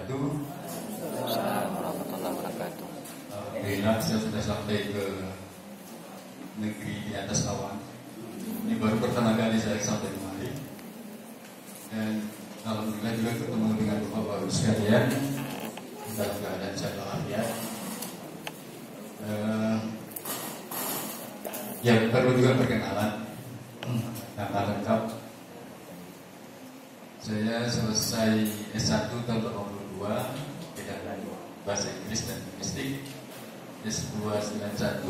wabarakatuh. Assalamualaikum warahmatullahi wabarakatuh. Alhamdulillah saya sudah sampai ke negeri di atas awan. Ini baru pertama kali saya sampai kemari. Dan alhamdulillah juga ketemu dengan bapak-bapak sekalian dalam keadaan sehat walafiat. Ya perlu juga perkenalan. Nama lengkap. Saya selesai S1 tahun 82 bidang bahasa Inggris dan Linguistik. S2 91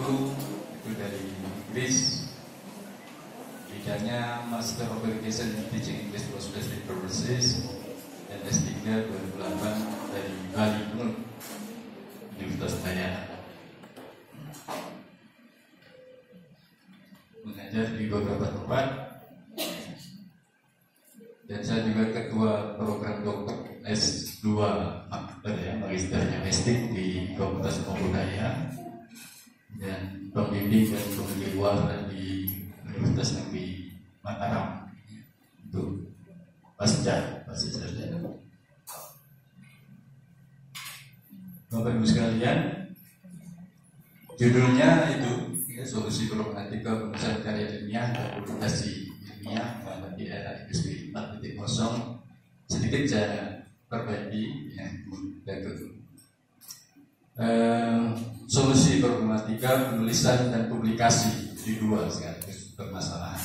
itu dari Inggris, bidangnya Master of Education in Teaching English for Specific Purposes, dan S3 2008 dari Bali Unul Universitas Udayana. Mengajar di beberapa tempat, dan saya juga ketua program dokter S2 magisternya Mestik di Fakultas Budaya, dan pembimbing dan peneliti luar di Universitas Negeri Mataram untuk pasca sarjana. Bapak Ibu sekalian, judulnya itu solusi problematika penulisan karya ilmiah dan publikasi ilmiah di era industri 4.0. Sedikit saya perbaiki ya, dan solusi problematika penulisan dan publikasi di dua sekaligus permasalahan.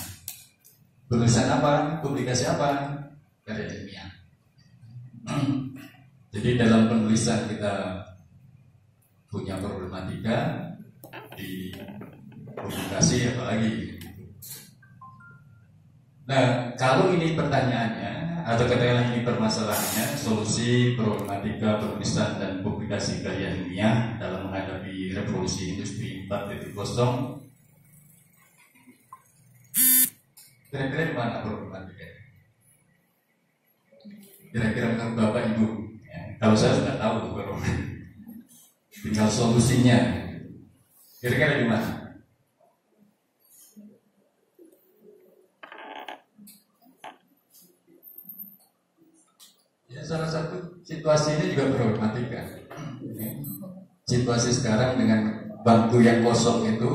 Penulisan apa? Publikasi apa? Karya ilmiah. Jadi dalam penulisan kita punya problematika, di publikasi apalagi. Nah, kalau ini pertanyaannya atau katakanlah ini permasalahannya, solusi problematika penulisan dan publikasi karya ilmiah dalam menghadapi revolusi industri 4.0, kira-kira mana problematika? Kira-kira menurut Bapak Ibu ya, kalau saya sudah tahu tinggal solusinya. Kira-kira di mana? Ya, salah satu situasi ini juga problematika. Situasi sekarang dengan bangku yang kosong itu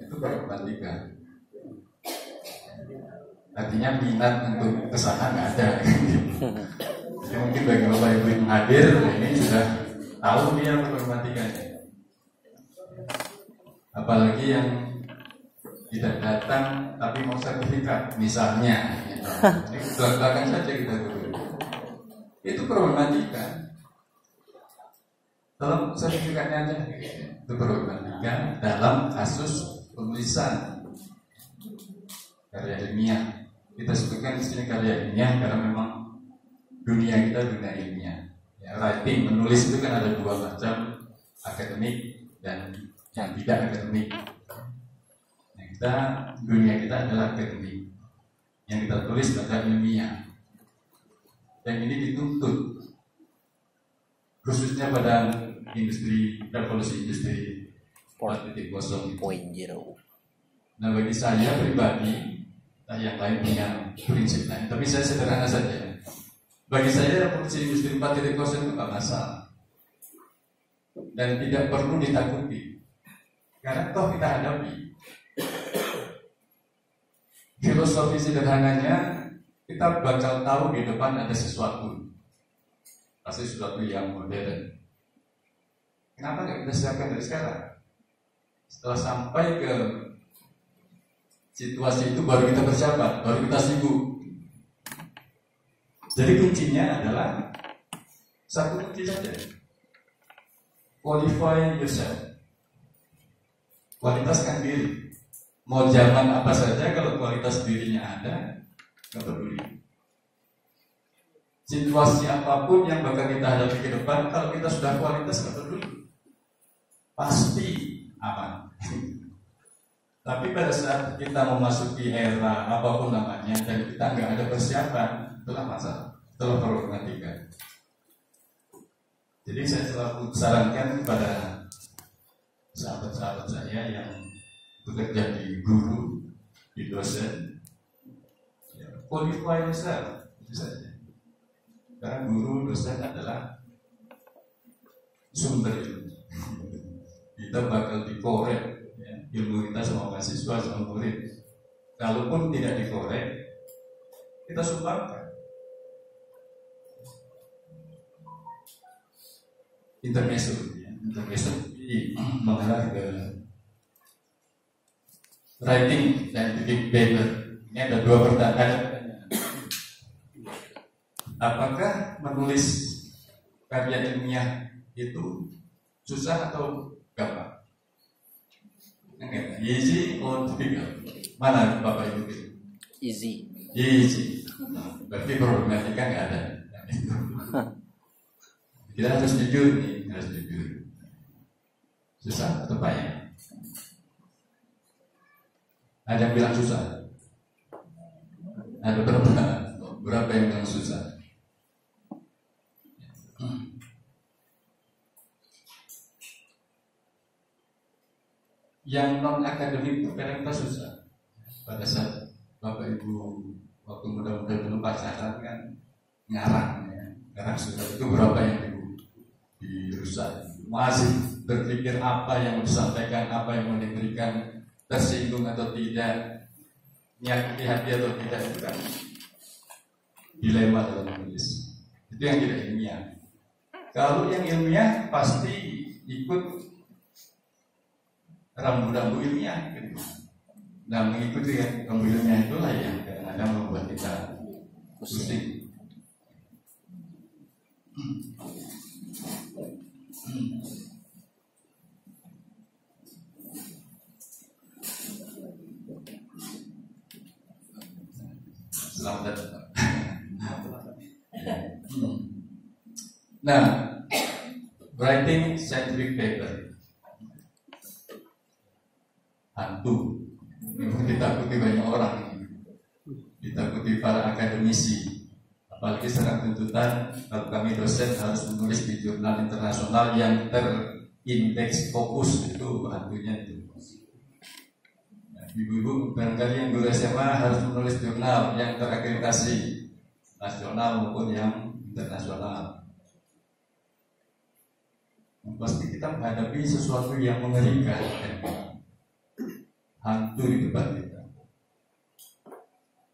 problematika. Artinya minat untuk kesana nggak ada. Jadi mungkin bagi Bapak Ibu yang hadir ini sudah tahu dia problematikanya. Apalagi yang tidak datang tapi mau sertifikat misalnya gitu. Ini belakang saja kita dulu. Itu problematika. Dalam sertifikatnya aja itu problematika dalam kasus penulisan karya ilmiah. Kita sebutkan di sini karya ilmiah karena memang dunia kita dunia ilmiah ya, writing, menulis itu kan ada dua macam, akademik dan yang tidak akademik. Dunia kita adalah akademik. Yang kita tulis adalah ilmiah. Dan ini dituntut khususnya pada revolusi industri 4.0. Nah, bagi saya pribadi, yang lain punya prinsip lain, tapi saya sederhana saja. Bagi saya revolusi industri 4.0 itu tak masalah dan tidak perlu ditakuti. Karena toh kita hadapi. Filosofi sederhananya, kita bakal tahu di depan ada sesuatu, pasti sesuatu yang modern. Kenapa nggak kita siapkan dari sekarang? Setelah sampai ke situasi itu baru kita persiapan, baru kita sibuk. Jadi kuncinya adalah satu kunci saja: qualify yourself. Kualitaskan diri. Mau zaman apa saja, kalau kualitas dirinya ada, nggak peduli. Situasi apapun yang bakal kita hadapi ke depan, kalau kita sudah kualitas, nggak peduli, pasti aman. Tapi pada saat kita memasuki era apapun namanya dan kita nggak ada persiapan, itulah masalah, itulah problematika. Jadi saya selalu sarankan kepada sahabat-sahabat saya yang bekerja di guru, di dosen, ya, qualify yourself, itu saja. Karena guru, dosen adalah sumber ilmu. Kita bakal dikorek ya, ilmu kita sama mahasiswa sama murid. Kalaupun tidak dikorek, kita sumbangkan. Intermezzo mengarah ke writing scientific paper. Ini ada dua pertanyaan. Apakah menulis karya ilmiah itu susah atau gampang? Easy or difficult? Mana Bapak Ibu? Easy. Easy. Berarti problematika nggak ada. Kita harus jujur nih, harus jujur. Susah atau payah? Ada yang bilang susah. Ada berapa yang bilang susah? Yang non akademik itu kadang kita susah. Pada saat Bapak Ibu waktu muda-muda dulu pacaran kan ngarang ya. Ngarang sudah itu berapa yang dirusak. Masih berpikir apa yang mau disampaikan, apa yang mau diberikan, tersinggung atau tidak, menyakiti hati atau tidak, itu kan dilema dalam menulis. Itu yang tidak ilmiah. Kalau yang ilmiah pasti ikut rambu-rambu ilmiah gitu. Nah, mengikuti rambu ilmiah itulah yang kadang-kadang membuat kita pusing. Selamat datang. Nah, writing scientific paper, hantu, ditakuti banyak orang, ditakuti para akademisi, apalagi sekarang tuntutan kalau kami dosen harus menulis di jurnal internasional yang terindeks fokus, itu hantunya itu. Ibu-ibu barangkali yang guru SMA harus menulis jurnal yang terakreditasi nasional maupun yang internasional. Pasti kita menghadapi sesuatu yang mengerikan, hantu di depan kita.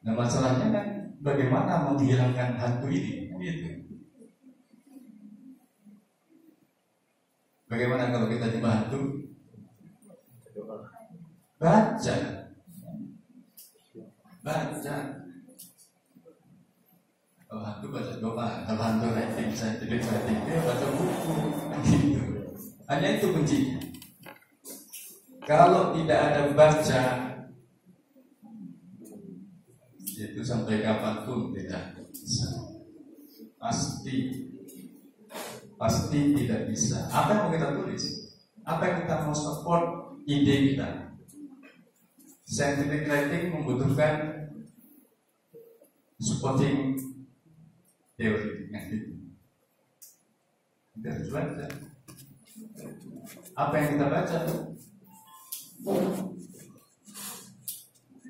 Nah, masalahnya kan bagaimana menghilangkan hantu ini? Gitu. Bagaimana kalau kita jumpa hantu? Baca. Kalau hantu baca doa, kalau hantu writing, scientific writing, dia baca buku. Gitu. Hanya itu kuncinya. Kalau tidak ada baca, itu sampai kapanpun tidak bisa. Pasti tidak bisa. Apa yang mau kita tulis? Apa yang kita mau support ide kita? Scientific writing membutuhkan supporting teori yang itu. Kita harus baca. Apa yang kita baca?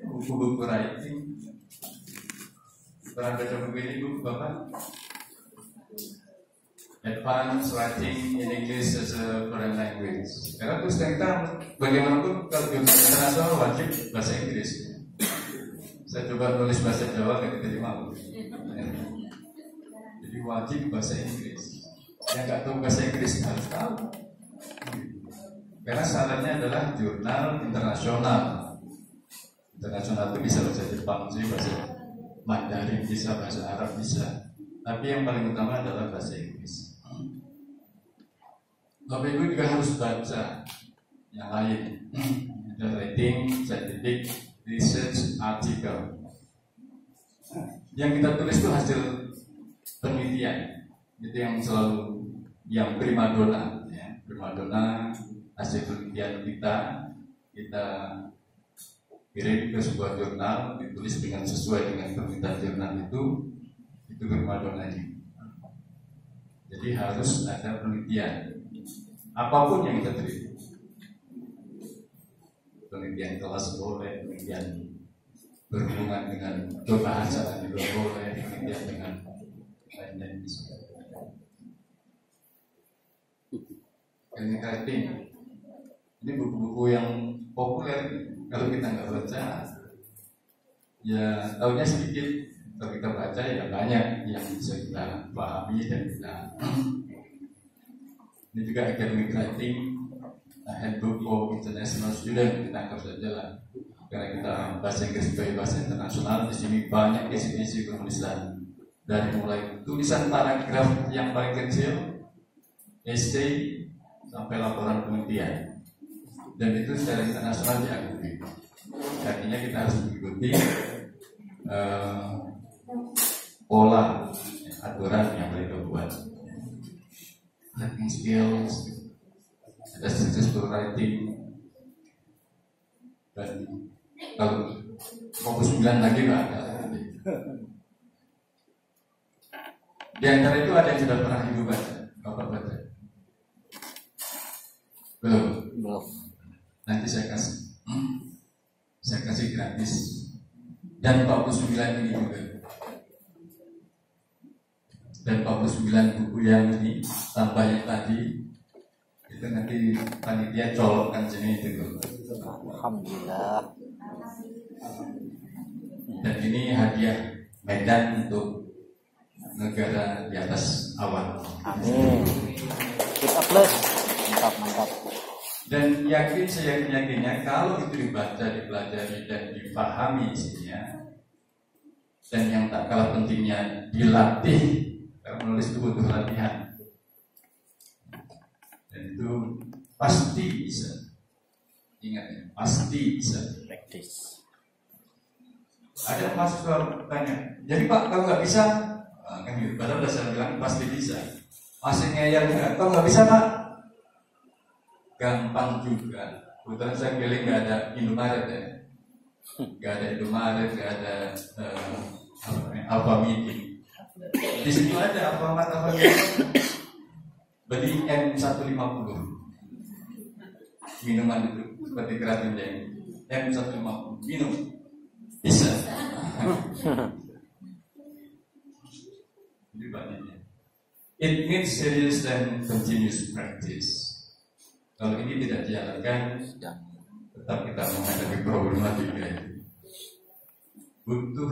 Buku-buku writing. Pernah baca buku ini, buku Bapak? Advanced Writing in English as a Foreign Language. Karena terus kita bagaimanapun kalau jurnal internasional wajib bahasa Inggris. Saya coba nulis bahasa Jawa nggak diterima. Jadi wajib bahasa Inggris. Yang nggak tahu bahasa Inggris harus tahu. Karena syaratnya adalah jurnal internasional. Internasional itu bisa bahasa Jepang, bahasa Mandarin bisa, bahasa Arab bisa. Tapi yang paling utama adalah bahasa Inggris. Bapak Ibu juga harus baca yang lain. Ada writing, scientific, research, article. Yang kita tulis itu hasil penelitian. Itu yang selalu yang primadona, ya. Primadona hasil penelitian kita kirim ke sebuah jurnal, ditulis dengan sesuai dengan permintaan jurnal itu primadonanya. Jadi harus ada penelitian. Apapun yang kita teliti. Penelitian kelas boleh, penelitian berhubungan dengan bahasa juga boleh, penelitian dengan lain-lain bisa. academic writing. Ini buku-buku yang populer. Kalau kita nggak baca, ya tahunya sedikit. Kalau kita baca ya banyak yang bisa kita pahami dan kita. Ini juga academic writing, handbook for international student, kita anggap saja lah. Karena kita bahasa Inggris sebagai bahasa internasional, di sini banyak isi-isi penulisan. Dari mulai tulisan paragraf yang paling kecil, essay, sampai laporan penelitian. Dan itu secara internasional diakui. Artinya kita harus mengikuti pola aturan yang mereka buat. Writing skills, ada successful writing, dan kalau fokus 9 lagi nggak ada. Di antara itu ada yang sudah pernah ibu baca, bapak baca? Belum. Nanti saya kasih gratis. Dan 49 ini juga. Dan 49 buku yang ini tambahnya tadi itu nanti panitia colokkan sini itu. Alhamdulillah. Dan ini hadiah Medan untuk negara di atas awan. Amin. Kita plus. Mantap. Dan saya yakinnya kalau itu dibaca, dipelajari dan dipahami isinya, dan yang tak kalah pentingnya dilatih. Karena menulis itu butuh latihan. Dan itu pasti bisa. Ingat ya, pasti bisa. Praktis. Ada mahasiswa tanya, jadi Pak kalau nggak bisa, kan gitu. Padahal udah saya bilang pasti bisa. Masih ngeyel nggak? Kalau nggak bisa Pak, gampang juga. Kebetulan saya pilih nggak ada Indomaret ya, nggak ada Indomaret, nggak ada Alfa Meeting. Di situ ada Alfamart beli M150 minuman itu seperti keratin yang M150 minum bisa. Jadi banyaknya. It needs serious and continuous practice. Kalau ini tidak dijalankan, tetap kita menghadapi problematika ini. Butuh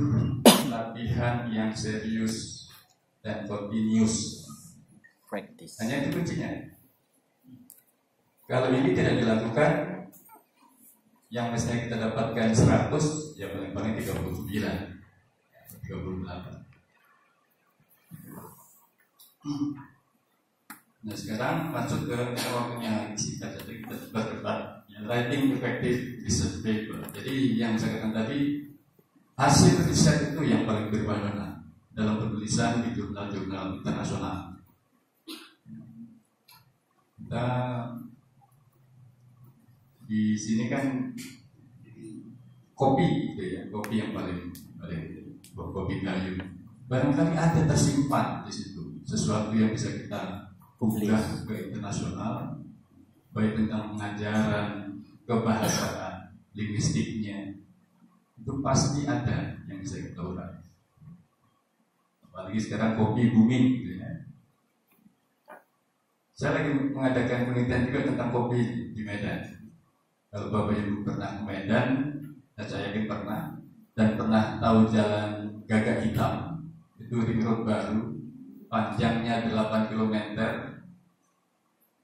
latihan yang serius dan continuous. Practice. Hanya itu kuncinya. Kalau ini tidak dilakukan, yang mestinya kita dapatkan 100, ya paling-paling 39, 38. Nah sekarang masuk ke waktunya singkat saja kita berdebat. Writing effective research paper. Jadi yang saya katakan tadi, hasil riset itu yang paling bermakna dalam penulisan di jurnal-jurnal internasional. Kita di sini kan kopi, gitu ya, kopi yang paling kopi kayu. Barangkali ada tersimpan di situ sesuatu yang bisa kita unggah ke internasional, baik tentang pengajaran, kebahasaan, linguistiknya. Itu pasti ada yang bisa kita urai. Apalagi sekarang kopi booming gitu ya. Saya lagi mengadakan penelitian juga tentang kopi di Medan. Kalau Bapak Ibu pernah ke Medan, dan saya yakin pernah, dan pernah tahu jalan Gagak Hitam, itu ring road baru, panjangnya 8 km.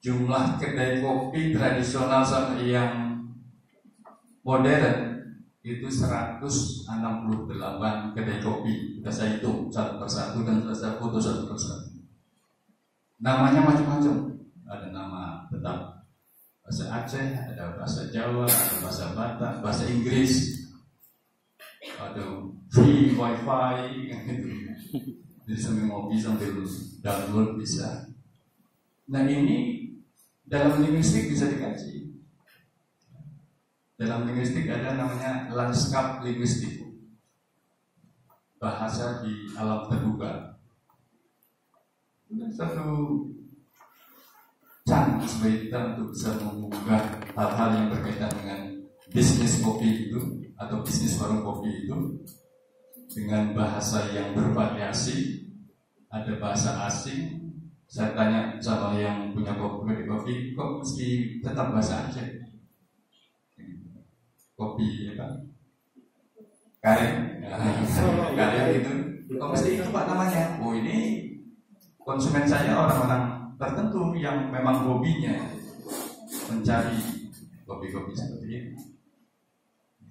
Jumlah kedai kopi tradisional sampai yang modern itu 168 kedai kopi. Kita saya hitung satu persatu dan saya foto satu persatu. Namanya macam-macam. Ada nama tetap bahasa Aceh, ada bahasa Jawa, ada bahasa Batak, bahasa Inggris, ada free wifi, gitu. Jadi sambil ngopi sambil download bisa. Nah ini dalam linguistik bisa dikaji. Dalam linguistik ada namanya lanskap linguistik, bahasa di alam terbuka. Itu satu chance bagi kita untuk bisa mengunggah hal-hal yang berkaitan dengan bisnis kopi itu atau bisnis warung kopi itu dengan bahasa yang bervariasi. Ada bahasa asing saya tanya sama yang punya kopi, kok mesti tetap bahasa Aceh? Kopi apa? Karen, karen itu. Kok mesti itu Pak namanya? Oh ini konsumen saya orang-orang tertentu yang memang hobinya mencari kopi-kopi seperti ini.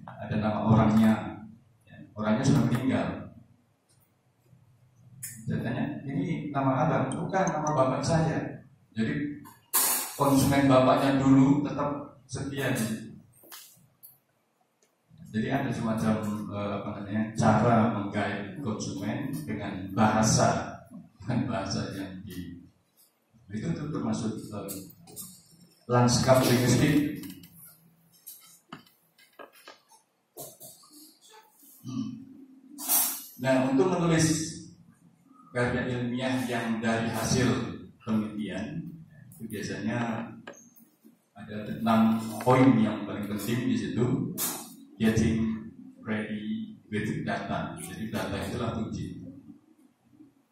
Ada nama orangnya, orangnya sudah meninggal. Katanya ini nama abang, bukan nama bapak saya. Jadi konsumen bapaknya dulu tetap setia. Jadi ada semacam cara menggait konsumen dengan bahasa yang itu termasuk lanskap linguistik. Nah, untuk menulis karya ilmiah yang dari hasil penelitian itu biasanya ada 6 poin yang paling penting di situ. Getting ready with data. Jadi data itulah kunci.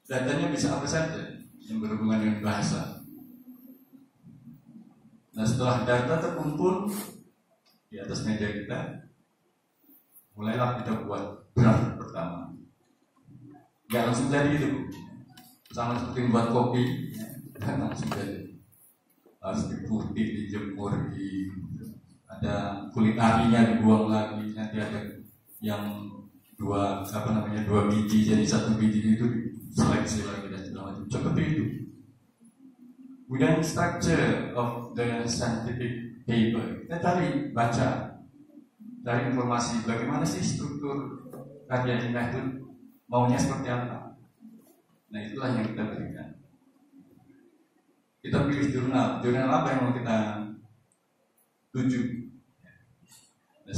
Datanya bisa apa saja yang berhubungan dengan bahasa. Nah, setelah data terkumpul di atas meja kita, mulailah kita buat draft pertama. Gak langsung jadi itu, sama seperti buat kopi, kan langsung jadi. Harus diputih, dijemur, ada kulit arinya dibuang lagi, nanti ada yang dua biji jadi 1 biji itu seleksi lagi dan segala macam. Seperti itu. Kemudian structure of the scientific paper, kita cari informasi bagaimana sih struktur karya ilmiah itu, maunya seperti apa. Nah, itulah yang kita berikan. Kita pilih jurnal apa yang mau kita tuju. Nah,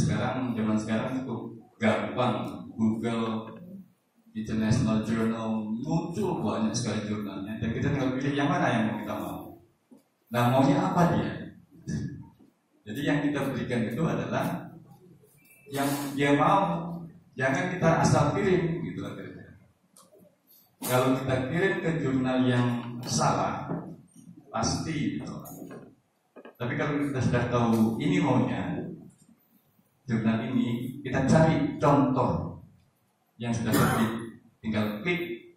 zaman sekarang itu gampang, Google, International Journal, muncul banyak sekali jurnalnya, dan kita tinggal pilih yang mana yang kita mau. Nah, maunya apa dia? Jadi yang kita berikan itu adalah yang dia mau, jangan kita asal kirim gitu akhirnya. Kalau kita kirim ke jurnal yang salah, pasti gitu. Tapi kalau kita sudah tahu ini maunya jurnal ini, kita cari contoh yang sudah terbit, tinggal klik.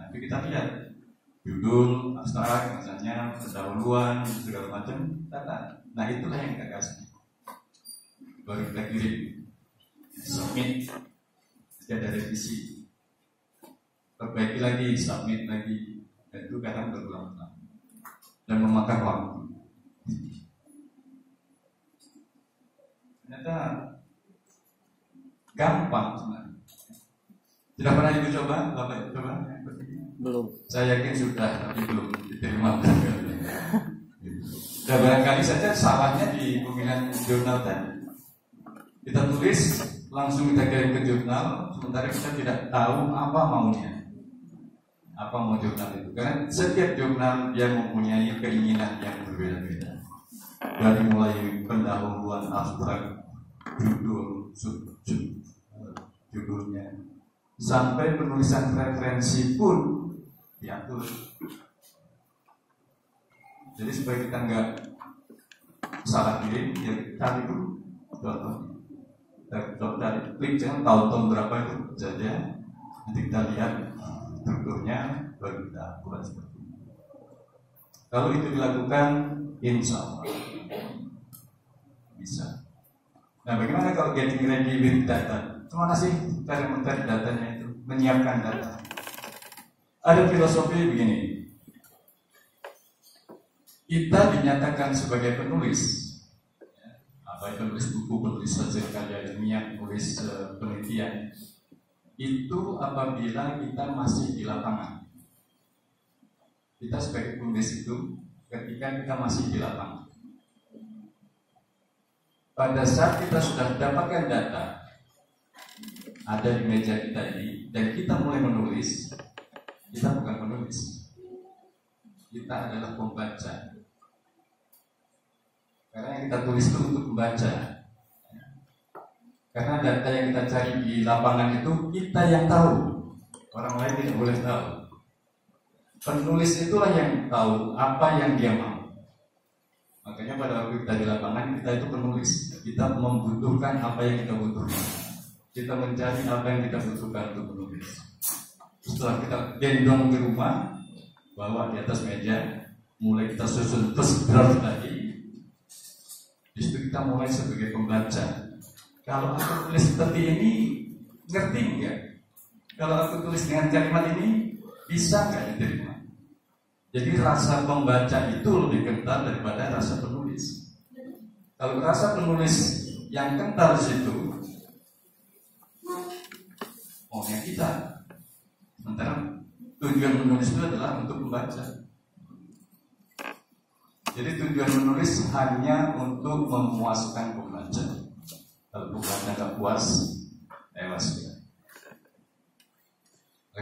Nanti kita lihat judul, abstrak, misalnya pendahuluan, segala macam, data. Nah, itulah yang kita kasih. Baru kita kirim, submit, tidak ada revisi, perbaiki lagi, submit lagi, dan itu kadang berulang-ulang dan memakan waktu. Ternyata gampang sebenarnya. Tidak pernah ibu coba, bapak coba? Belum. Saya yakin sudah, tapi belum diterima. Dan barangkali saja salahnya di pemilihan jurnal tadi. Kita tulis, langsung kita kirim ke jurnal, sementara kita tidak tahu apa maunya, apa mau jurnal itu. Karena setiap jurnal dia mempunyai keinginan yang berbeda-beda. Dari mulai pendahuluan, abstrak, judul, judulnya, sampai penulisan referensi pun diatur. Jadi supaya kita nggak salah kirim, ya cari dulu contohnya. Dari klik jangan tahu tahun berapa itu saja. Nanti kita lihat strukturnya, baru kita buat seperti ini. Kalau itu dilakukan, insya Allah bisa. Nah, bagaimana kalau getting ready with data? Gimana sih cara mencari datanya itu, menyiapkan data? Ada filosofi begini. Kita dinyatakan sebagai penulis, apa penulis buku, penulis hasil karya ilmiah, penulis penelitian, itu apabila kita masih di lapangan. Kita sebagai penulis itu ketika kita masih di lapangan. Pada saat kita sudah dapatkan data ada di meja kita ini dan kita mulai menulis, kita bukan penulis, kita adalah pembaca. Karena yang kita tulis itu untuk membaca. Karena data yang kita cari di lapangan itu kita yang tahu, orang lain tidak boleh tahu. Penulis itulah yang tahu apa yang dia mau. Makanya pada waktu kita di lapangan, kita itu penulis. Kita membutuhkan apa yang kita butuhkan. Kita mencari apa yang kita butuhkan untuk menulis. Setelah kita gendong ke rumah, bawa di atas meja, mulai kita susun first draft lagi. Di situ kita mulai sebagai pembaca. Kalau aku tulis seperti ini, ngerti enggak? Kalau aku tulis dengan kalimat ini, bisa enggak diterima? Jadi rasa pembaca itu lebih kental daripada rasa penulis. Kalau rasa penulis yang kental di situ, maunya kita. Sementara tujuan menulis itu adalah untuk membaca. Jadi tujuan menulis hanya untuk memuaskan pembaca. Kalau pembaca nggak puas, tewas ya.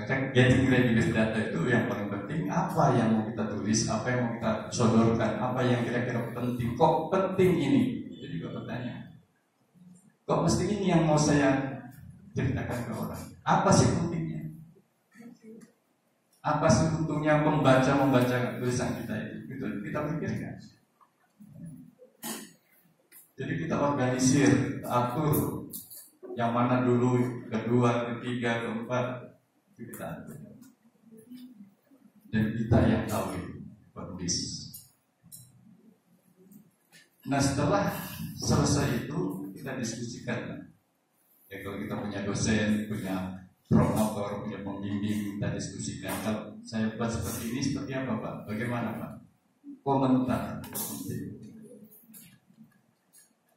Getting ready with data itu yang paling penting. Apa yang mau kita tulis, apa yang mau kita sodorkan, apa yang kira-kira penting. Kok penting ini? Jadi gue bertanya, kok mesti ini yang mau saya ceritakan ke orang? Apa sih pentingnya? Apa sih untungnya membaca tulisan kita itu? Itu kita pikirkan. Jadi kita organisir, atur yang mana dulu, kedua, ketiga, keempat. Kita. Dan kita yang tahu itu penulis. Nah setelah selesai itu kita diskusikan. Ya kalau kita punya dosen, punya promotor, punya pembimbing, kita diskusikan. Kalau saya buat seperti ini, seperti apa Pak? Bagaimana Pak? Komentar.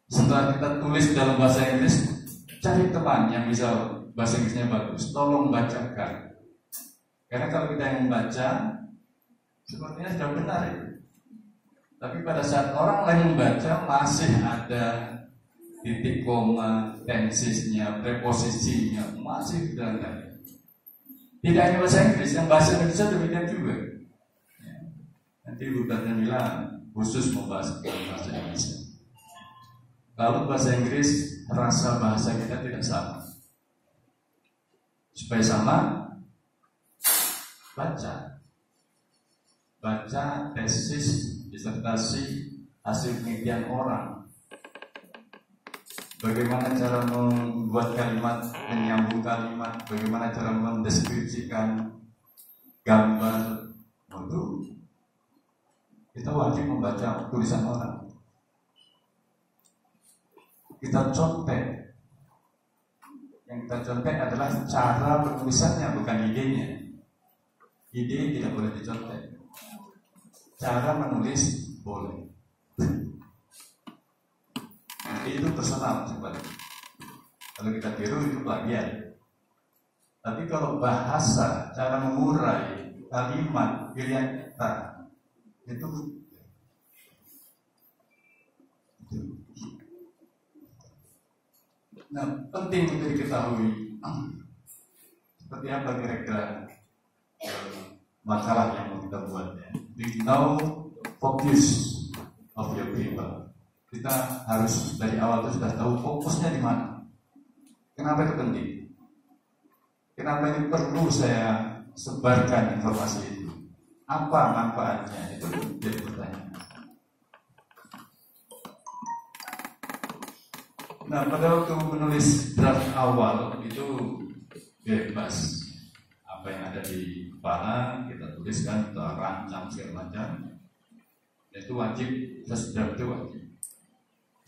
Setelah kita tulis dalam bahasa Inggris, cari teman yang bisa bahasa Inggrisnya bagus, tolong bacakan. Karena kalau kita yang membaca, sepertinya sudah benar itu. Tapi pada saat orang lain membaca, masih ada titik koma, tensisnya, preposisinya, masih berangkat. Tidak hanya bahasa Inggris, yang bahasa Indonesia demikian juga. Ya. Nanti bukannya bilang khusus membahas bahasa Indonesia. Kalau bahasa Inggris, rasa bahasa kita tidak sama. Supaya sama, baca tesis, disertasi, hasil penelitian orang. Bagaimana cara membuat kalimat, menyambung kalimat, bagaimana cara mendeskripsikan gambar. Itu kita wajib membaca tulisan orang. Kita contek. Yang kita contek adalah cara penulisannya, bukan idenya. Ide tidak boleh dicontek. Cara menulis boleh. Itu personal sebenarnya. Kalau kita tiru itu plagiat. Tapi kalau bahasa, cara mengurai kalimat, pilihan kata itu nah, penting untuk diketahui seperti apa kira-kira makalah yang mau kita buat ya. We know focus of your paper. Kita harus dari awal itu sudah tahu fokusnya di mana. Kenapa itu penting? Kenapa ini perlu saya sebarkan informasi itu? Apa manfaatnya? Itu jadi pertanyaan. Nah, pada waktu menulis draft awal itu bebas. Apa yang ada di kepala kita tuliskan, kita rancang segala macam. Itu wajib, first draft itu wajib.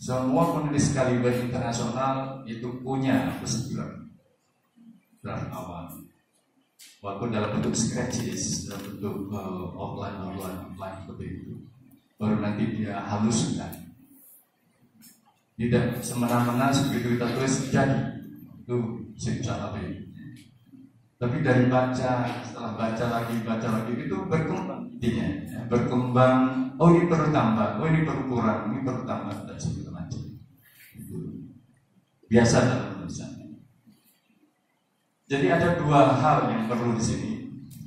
Semua penulis kaliber internasional itu punya first draft awal. Walaupun dalam bentuk sketches, dalam bentuk outline seperti itu. Baru nanti dia haluskan. Tidak semena-mena begitu kita tulis jadi itu siksa tapi dari setelah baca lagi itu berkembang intinya ya, berkembang. Oh ini perlu tambah, oh ini perlu kurang, ini perlu tambah dan segala macam. Itu biasa dalam penulisan. Jadi ada dua hal yang perlu di sini.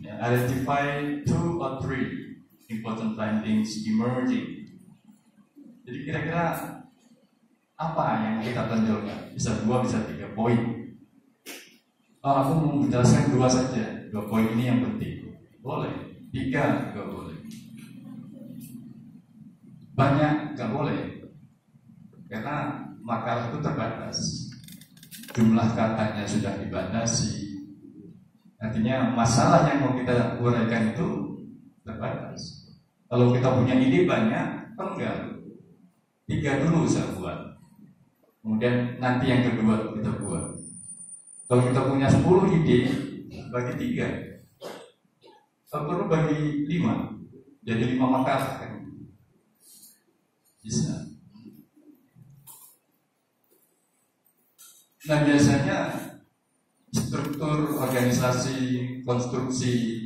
Ya, identify 2 or 3 important findings emerging. Jadi kira-kira apa yang kita tonjolkan? Bisa 2, bisa 3 poin. Aku mau menjelaskan 2 saja. 2 poin ini yang penting. Boleh. 3 nggak boleh. Banyak nggak boleh, karena makalah itu terbatas. Jumlah katanya sudah dibatasi. Artinya masalah yang mau kita uraikan itu terbatas. Kalau kita punya ide banyak, enggak. 3 dulu saya buat. Kemudian nanti yang kedua kita buat. Kalau kita punya 10 ide, bagi 3. Kalau perlu bagi 5. Jadi 5 makalah kan. Bisa. Nah biasanya struktur organisasi konstruksi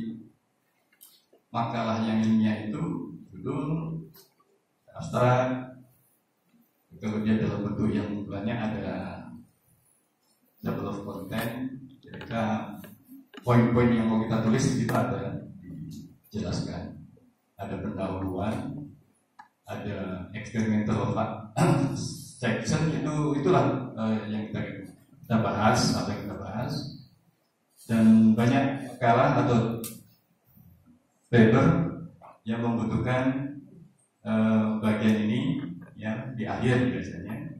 makalah yang ilmiah itu judul, abstrak, kemudian dalam bentuk yang banyak ada table of content, kira-kira poin-poin yang mau kita tulis itu ada dijelaskan, ada pendahuluan, ada experimental section, itulah yang kita bahas, apa yang kita bahas, dan banyak makalah atau paper yang membutuhkan bagian ini ya di akhir biasanya.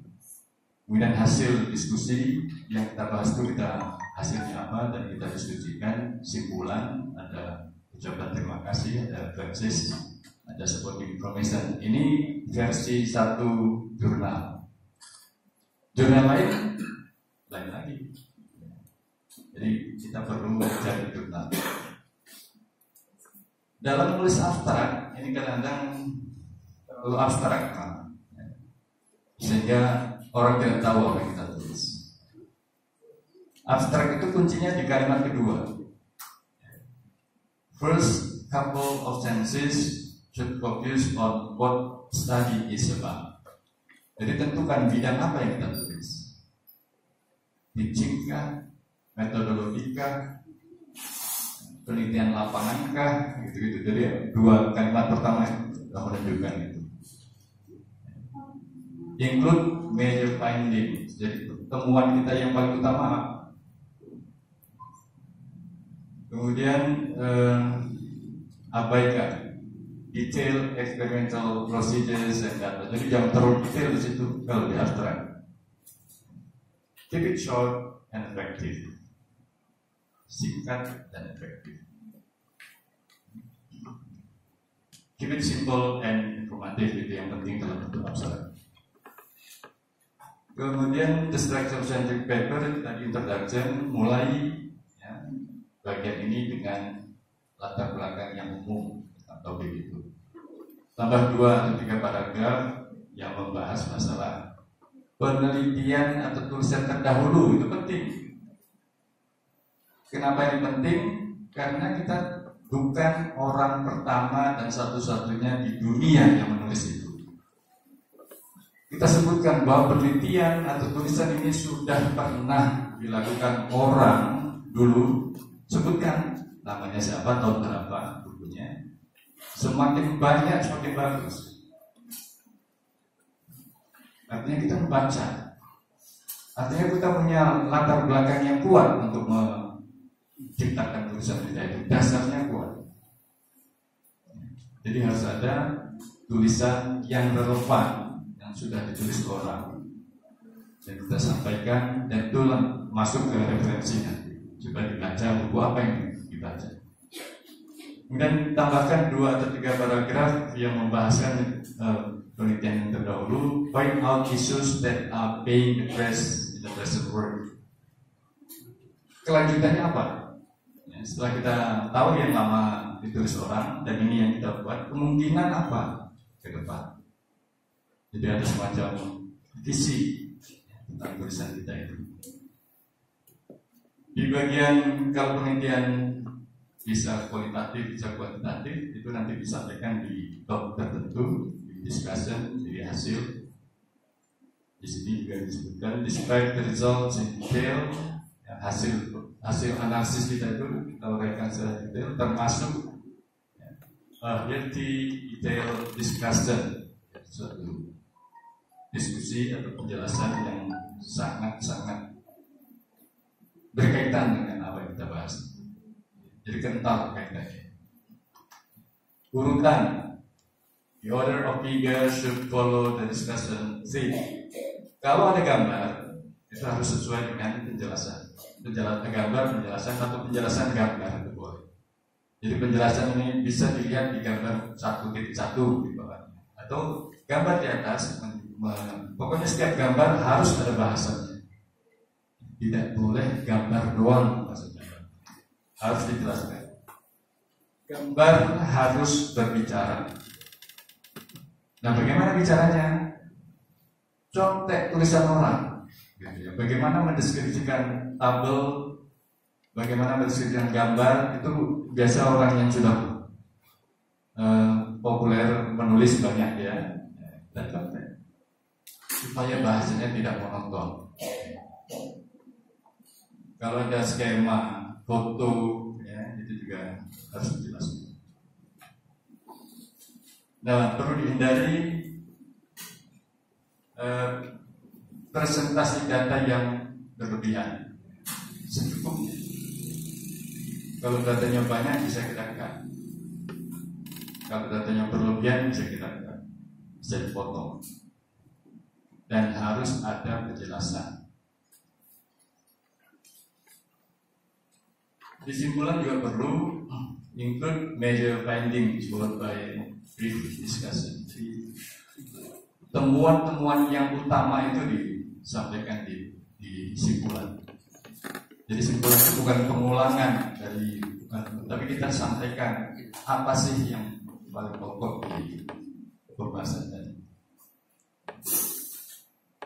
Kemudian hasil diskusi yang kita bahas itu kita hasilnya apa dan kita diskusikan, simpulan, ada ucapan terima kasih, ada versus, ada supporting information. Ini versi 1 jurnal. Jurnal lain lagi. Jadi kita perlu mencari jurnal. Dalam menulis abstrak ini kadang-kadang terlalu abstrak, sehingga orang tidak tahu apa yang kita tulis. Abstrak itu kuncinya di kalimat kedua. First couple of sentences should focus on what study is about. Jadi tentukan bidang apa yang kita tulis. Teaching kah, metodologika, penelitian lapangan kah, gitu-gitu. Jadi 2 kalimat pertama sudah menunjukkan itu. Include major findings. Jadi temuan kita yang paling utama. Kemudian abaikan detail experimental procedures dan data. Jadi jangan terlalu detail di situ kalau di abstrak. Keep it short and effective. Singkat dan efektif. Keep it simple and informative, itu yang penting dalam bentuk abstrak. Kemudian the structure scientific paper tadi introduction, mulai ya, bagian ini dengan latar belakang yang umum atau begitu. Tambah 2 atau 3 paragraf yang membahas masalah penelitian atau tulisan terdahulu, itu penting. Kenapa ini penting? Karena kita bukan orang pertama dan satu-satunya di dunia yang menulis itu. Kita sebutkan bahwa penelitian atau tulisan ini sudah pernah dilakukan orang dulu. Sebutkan namanya siapa, tahun berapa bukunya. Semakin banyak semakin bagus. Artinya kita membaca. Artinya kita punya latar belakang yang kuat untuk menciptakan tulisan kita itu. Dasarnya kuat. Jadi harus ada tulisan yang relevan, yang sudah ditulis orang, dan kita sampaikan, dan itu masuk ke referensi nanti. Coba dibaca buku apa yang dibaca. Kemudian tambahkan 2 atau 3 paragraf yang membahaskan penelitian yang terdahulu. Point out issues that are being addressed in the present world. Kelanjutannya apa? Ya, setelah kita tahu yang lama ditulis orang dan ini yang kita buat, kemungkinan apa ke depan? Jadi ada semacam visi tentang tulisan kita itu. Di bagian kalau penelitian bisa kualitatif, bisa kuantitatif, itu nanti disampaikan di top tertentu, di discussion, di hasil. Di sini juga disebutkan describe the results in detail. Ya, hasil analisis kita itu kita uraikan secara detail, termasuk healthy detail discussion, suatu diskusi atau penjelasan yang sangat-sangat berkaitan dengan apa yang kita bahas. Jadi kental kaitannya. urutan. The order of figures should follow the discussion theme. Kalau ada gambar, itu harus sesuai dengan penjelasan. Penjelasan atau penjelasan gambar itu boleh. Jadi penjelasan ini bisa dilihat di gambar 1.1 di bawahnya, atau gambar di atas. Pokoknya setiap gambar harus ada bahasanya. Tidak boleh gambar doang maksudnya. Harus dijelaskan. Gambar harus berbicara. Nah, bagaimana bicaranya? Contek tulisan orang. Bagaimana mendeskripsikan tabel, bagaimana mendeskripsikan gambar, itu biasa orang yang sudah populer menulis banyak ya. Dan contek. Supaya bahasanya tidak monoton. Kalau ada skema, foto, ya, itu juga harus dijelaskan. Nah, perlu dihindari presentasi data yang berlebihan. Secukupnya. Kalau datanya banyak bisa kita cut. Kalau datanya berlebihan bisa kita cut, bisa dipotong. Dan harus ada penjelasan. Kesimpulan juga perlu include major findings followed by brief discussion. Temuan-temuan yang utama itu disampaikan di simpulan. Jadi simpulan itu bukan pengulangan tapi kita sampaikan apa sih yang paling pokok di pembahasan tadi.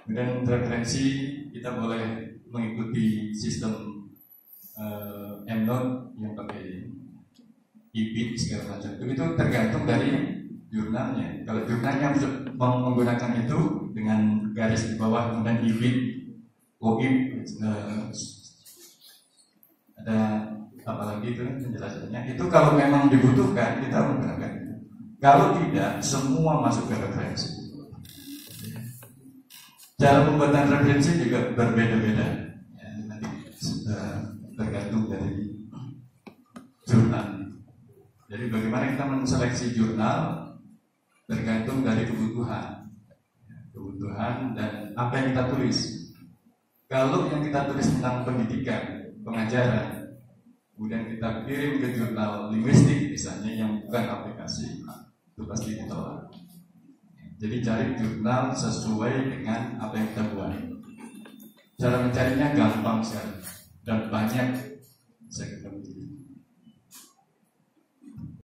Kemudian referensi kita boleh mengikuti sistem EndNote yang pakai EBIT segala macam. Itu tergantung dari jurnalnya. Kalau jurnalnya menggunakan itu dengan garis di bawah kemudian EBIT, OIB, ada apa lagi itu penjelasannya. Itu kalau memang dibutuhkan kita menggunakan itu. Kalau tidak, semua masuk ke referensi. Cara pembuatan referensi juga berbeda-beda. Ya, nanti tergantung dari jurnal. Jadi bagaimana kita menseleksi jurnal tergantung dari kebutuhan dan apa yang kita tulis. Kalau yang kita tulis tentang pendidikan, pengajaran, kemudian kita kirim ke jurnal linguistik misalnya yang bukan aplikasi, itu pasti ditolak. Jadi cari jurnal sesuai dengan apa yang kita buat. Cara mencarinya gampang sekali dan banyak. Saya kira